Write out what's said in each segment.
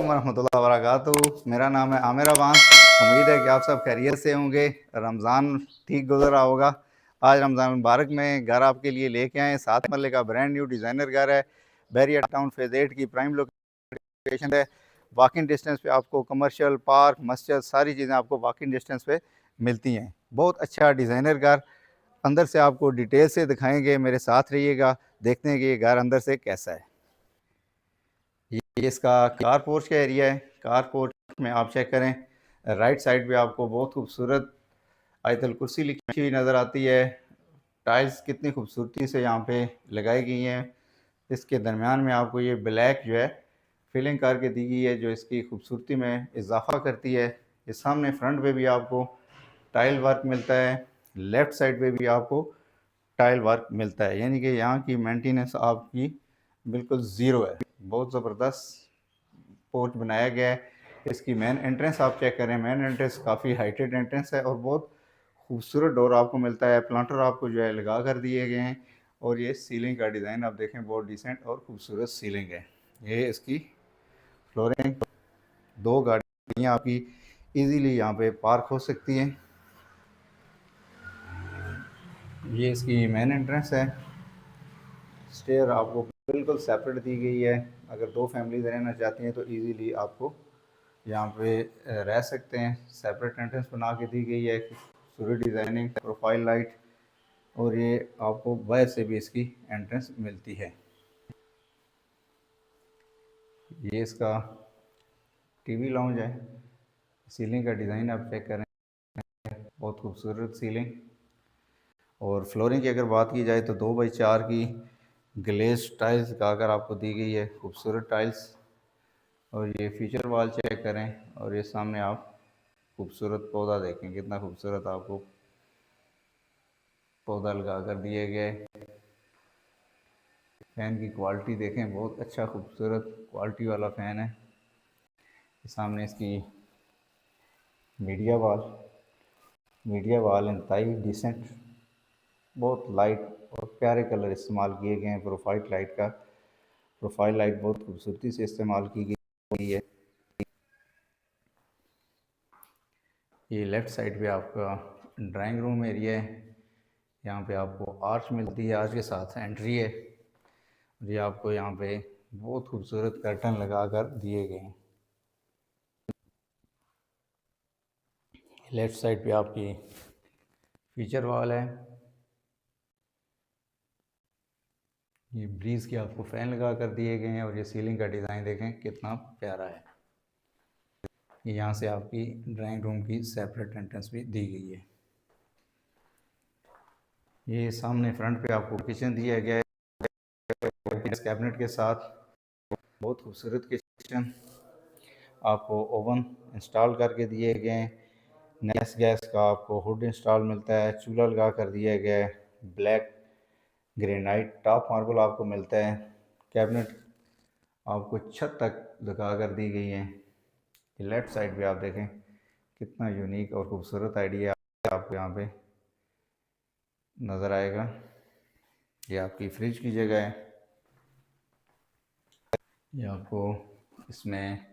वालेकुम वरहमतुल्लाहि वबरकातुहू। मेरा नाम है आमिर अबान। उम्मीद है कि आप सब खैरियत से होंगे। रमज़ान ठीक गुजर रहा होगा। आज रमज़ान मुबारक में घर आपके लिए लेके आए 7 मरले का ब्रांड न्यू डिज़ाइनर घर है। बैरिया टाउन फेज़ 8 की प्राइम लोकेशन है। वॉकिंग डिस्टेंस पे आपको कमर्शियल, पार्क, मस्जिद सारी चीज़ें आपको वॉकिंग डिस्टेंस पे मिलती हैं। बहुत अच्छा डिज़ाइनर घर। अंदर से आपको डिटेल से दिखाएंगे, मेरे साथ रहिएगा। देखते हैं कि ये घर अंदर से कैसा है। ये इसका कार पोर्च का एरिया है। कार पोर्च में आप चेक करें, राइट साइड पे आपको बहुत खूबसूरत आयतल कुर्सी लिखी हुई नज़र आती है। टाइल्स कितनी खूबसूरती से यहाँ पे लगाई गई हैं। इसके दरमियान में आपको ये ब्लैक जो है फिलिंग करके दी गई है, जो इसकी खूबसूरती में इजाफा करती है। ये सामने फ्रंट पे भी आपको टाइल वर्क मिलता है, लेफ़्ट साइड पे भी आपको टाइल वर्क मिलता है, यानी कि यहाँ की मेंटेनेंस आपकी बिल्कुल ज़ीरो है। बहुत ज़बरदस्त पोर्च बनाया गया है। इसकी मेन एंट्रेंस आप चेक करें, मेन एंट्रेंस काफ़ी हाइटेड एंट्रेंस है और बहुत खूबसूरत डोर आपको मिलता है। प्लांटर आपको जो है लगा कर दिए गए हैं। और ये सीलिंग का डिज़ाइन आप देखें, बहुत डिसेंट और खूबसूरत सीलिंग है। ये इसकी फ्लोरिंग, 2 गाड़ियाँ आपकी इजीली यहाँ पे पार्क हो सकती हैं। ये इसकी मेन एंट्रेंस है। स्टेयर आपको बिल्कुल सेपरेट दी गई है। अगर 2 फैमिलीज रहना चाहती हैं तो इजीली आपको यहाँ पे रह सकते हैं। सेपरेट एंट्रेंस बना के दी गई है, पूरी डिज़ाइनिंग, प्रोफाइल लाइट, और ये आपको बाहर से भी इसकी एंट्रेंस मिलती है। ये इसका टीवी लाउंज है। सीलिंग का डिज़ाइन आप चेक करें, बहुत खूबसूरत सीलिंग। और फ्लोरिंग की अगर बात की जाए तो 2x4 की ग्लेज टाइल्स लगाकर आपको दी गई है, खूबसूरत टाइल्स। और ये फीचर वॉल चेक करें, और ये सामने आप खूबसूरत पौधा देखें, कितना खूबसूरत आपको पौधा लगा कर दिए गए। फ़ैन की क्वालिटी देखें, बहुत अच्छा खूबसूरत क्वालिटी वाला फ़ैन है। सामने इसकी मीडिया वॉल इंतहाई डिसेंट, बहुत लाइट और प्यारे कलर इस्तेमाल किए गए हैं। प्रोफाइल लाइट बहुत खूबसूरती से इस्तेमाल की गई है। ये लेफ़्ट साइड पे आपका ड्राइंग रूम एरिया है। यहाँ पे आपको आर्च मिलती है, आर्च के साथ एंट्री है। ये आपको यहाँ पे बहुत खूबसूरत कर्टन लगा कर दिए गए हैं। लेफ़्ट साइड पे आपकी फीचर वॉल है। ये ब्रीज़ के आपको फ़ैन लगा कर दिए गए हैं, और ये सीलिंग का डिज़ाइन देखें कितना प्यारा है। यहाँ से आपकी ड्राइंग रूम की सेपरेट एंट्रेंस भी दी गई है। ये सामने फ्रंट पे आपको किचन दिया गया है कैबिनेट के साथ, बहुत खूबसूरत किचन। आपको ओवन इंस्टॉल करके दिए गए हैं। नेक्स्ट गैस का आपको हुड इंस्टॉल मिलता है, चूल्हा लगा कर दिया गया है। ब्लैक ग्रेनाइट टॉप मार्बल आपको मिलता है। कैबिनेट आपको छत तक लगा कर दी गई है। लेफ़्ट साइड पे आप देखें कितना यूनिक और ख़ूबसूरत आइडिया आपको यहाँ पे नज़र आएगा। ये आपकी फ्रिज की जगह है। ये आपको इसमें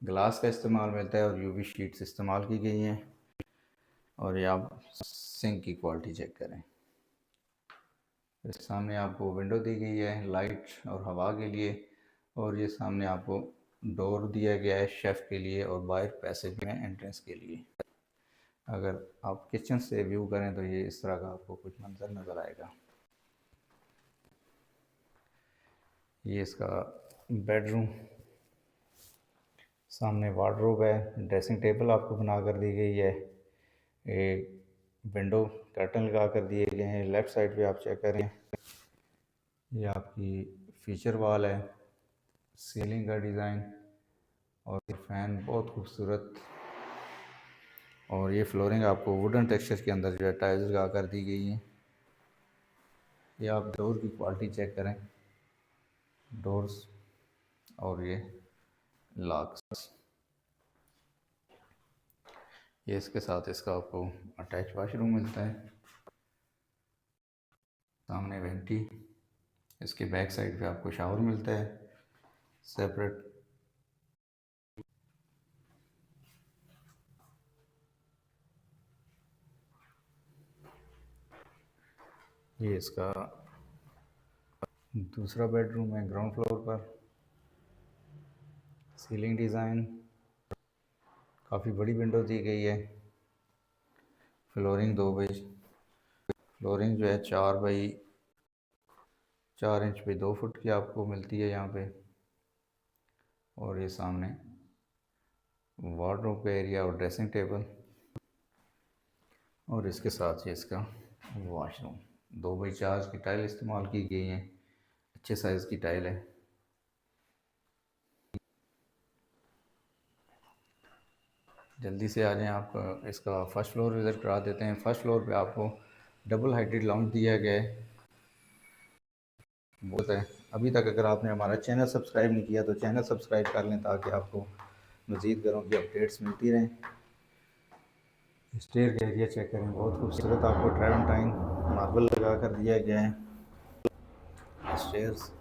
ग्लास का इस्तेमाल मिलता है और यूवी शीट्स इस्तेमाल की गई हैं। और ये आप सिंक की क्वालिटी चेक करें। इस सामने आपको विंडो दी गई है लाइट और हवा के लिए, और ये सामने आपको डोर दिया गया है शेफ़ के लिए और बाहर पैसेज में एंट्रेंस के लिए। अगर आप किचन से व्यू करें तो ये इस तरह का आपको कुछ मंजर नज़र आएगा। ये इसका बेडरूम, सामने वार्डरोब है, ड्रेसिंग टेबल आपको बना कर दी गई है। एक विंडो कर्टन लगा कर दिए गए हैं। लेफ़्ट साइड पे आप चेक करें, ये आपकी फीचर वॉल है, सीलिंग का डिज़ाइन और फ़ैन बहुत खूबसूरत। और ये फ्लोरिंग आपको वुडन टेक्सचर के अंदर जो है टाइल्स लगा कर दी गई हैं। ये आप डोर की क्वालिटी चेक करें, डोर्स और ये लॉक्स। ये इसके साथ इसका आपको अटैच वाशरूम मिलता है। सामने वेंटी, इसके बैक साइड पे आपको शावर मिलता है सेपरेट। ये इसका दूसरा बेडरूम है ग्राउंड फ्लोर पर। सीलिंग डिज़ाइन, काफ़ी बड़ी विंडो दी गई है। फ्लोरिंग 2 बाई, फ्लोरिंग जो है 4 इंच पे 2 फुट की आपको मिलती है यहाँ पे। और ये सामने वार्डरोब का एरिया और ड्रेसिंग टेबल, और इसके साथ ही इसका वॉशरूम। 2 बाई 4 की टाइल इस्तेमाल की गई है, अच्छे साइज़ की टाइल है। जल्दी से आ जाएं, आप इसका फर्स्ट फ्लोर विज़िट करा देते हैं। फर्स्ट फ्लोर पे आपको डबल हाइटेड लाउंज दिया गया है। बहुत है। अभी तक अगर आपने हमारा चैनल सब्सक्राइब नहीं किया तो चैनल सब्सक्राइब कर लें ताकि आपको मज़ीद घरों की अपडेट्स मिलती रहें। स्टेयर का एरिया चेक करें, बहुत खूबसूरत आपको ट्रायवेंटाइन मार्बल लगा कर दिया गया है। स्टेयर्स,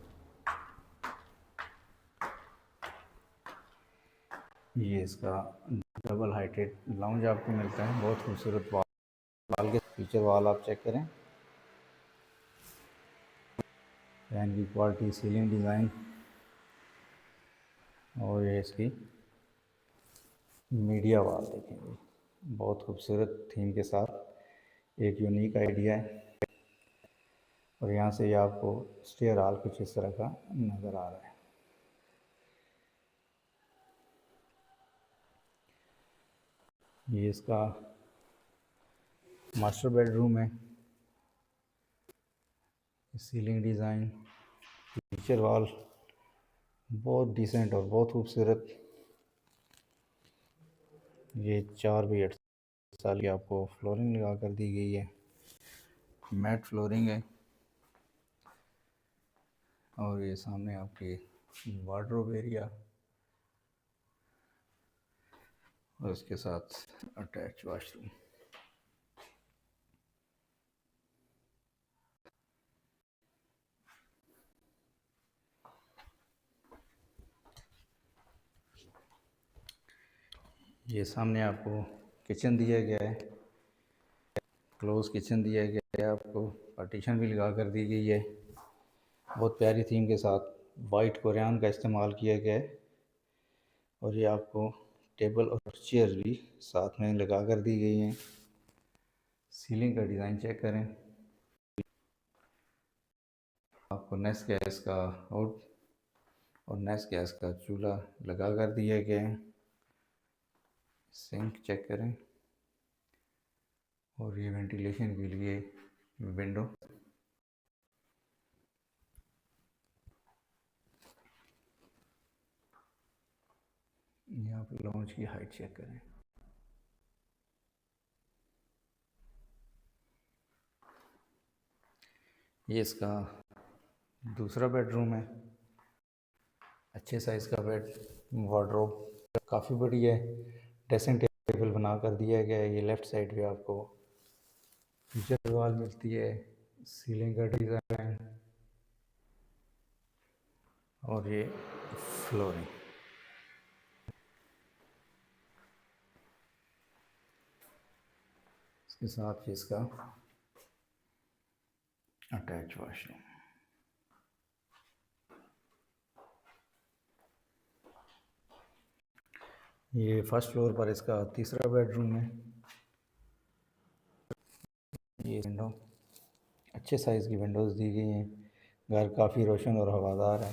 ये इसका डबल हाइटेड लाउंज आपको मिलता है। बहुत खूबसूरत वाल के फीचर वाल आप चेक करें। फैन की क्वालिटी, सीलिंग डिज़ाइन, और ये इसकी मीडिया वाल देखेंगे, बहुत खूबसूरत थीम के साथ एक यूनिक आइडिया है। और यहाँ से ये आपको स्टेयर हॉल कुछ इस तरह का नज़र आ रहा है। ये इसका मास्टर बेडरूम है। सीलिंग डिज़ाइन, फीचर वाल बहुत डिसेंट और बहुत खूबसूरत। ये 4 बाई 8 साल की आपको फ्लोरिंग लगा कर दी गई है, मैट फ्लोरिंग है। और ये सामने आपकी वार्डरोब एरिया और उसके साथ अटैच वॉशरूम। ये सामने आपको किचन दिया गया है, क्लोज किचन दिया गया है आपको, पार्टीशन भी लगा कर दी गई है। बहुत प्यारी थीम के साथ वाइट कोरियान का इस्तेमाल किया गया है। और ये आपको टेबल और चेयर भी साथ में लगा कर दी गई हैं। सीलिंग का डिज़ाइन चेक करें, आपको नेस गैस का आउट और नेस गैस का चूल्हा लगा कर दिया गया है। सिंक चेक करें, और ये वेंटिलेशन के लिए विंडो। यहाँ पे लॉन्च की हाइट चेक करें। ये इसका दूसरा बेडरूम है, अच्छे साइज़ का बेड, वार्डरोब काफ़ी बड़ी है, ड्रेसिंग टेबल बना कर दिया गया है। ये लेफ़्ट साइड पे आपको फीचर वॉल मिलती है, सीलिंग का डिज़ाइन, और ये फ्लोरिंग। इसके साथ ही इसका अटैच वॉशरूम। ये फर्स्ट फ्लोर पर इसका तीसरा बेडरूम है। ये विंडो, अच्छे साइज़ की विंडोज़ दी गई हैं। घर काफ़ी रोशन और हवादार है।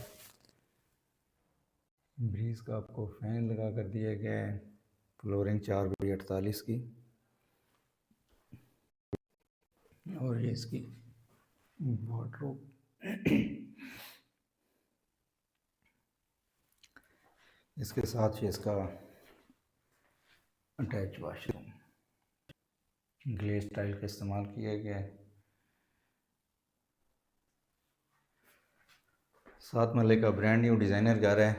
ब्रीज़ का आपको फ़ैन लगा कर दिया गया है। फ्लोरिंग 4 बाई 48 की, और ये इसकी वार्डरोब। इसके साथ ही इसका अटैच वॉशरूम, ग्लेज टाइल का इस्तेमाल किया गया है। 7 महले का ब्रांड न्यू डिज़ाइनर घर है।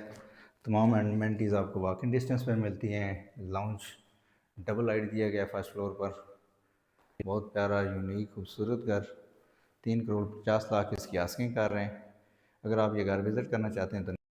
तमाम एमेनिटीज़ आपको वॉकिंग डिस्टेंस पर मिलती हैं। लाउंज डबल लाइट दिया गया फर्स्ट फ्लोर पर। बहुत प्यारा, यूनिक, खूबसूरत घर। 3 करोड़ 50 लाख इसकी आस्किंग कर रहे हैं। अगर आप ये घर विज़िट करना चाहते हैं तो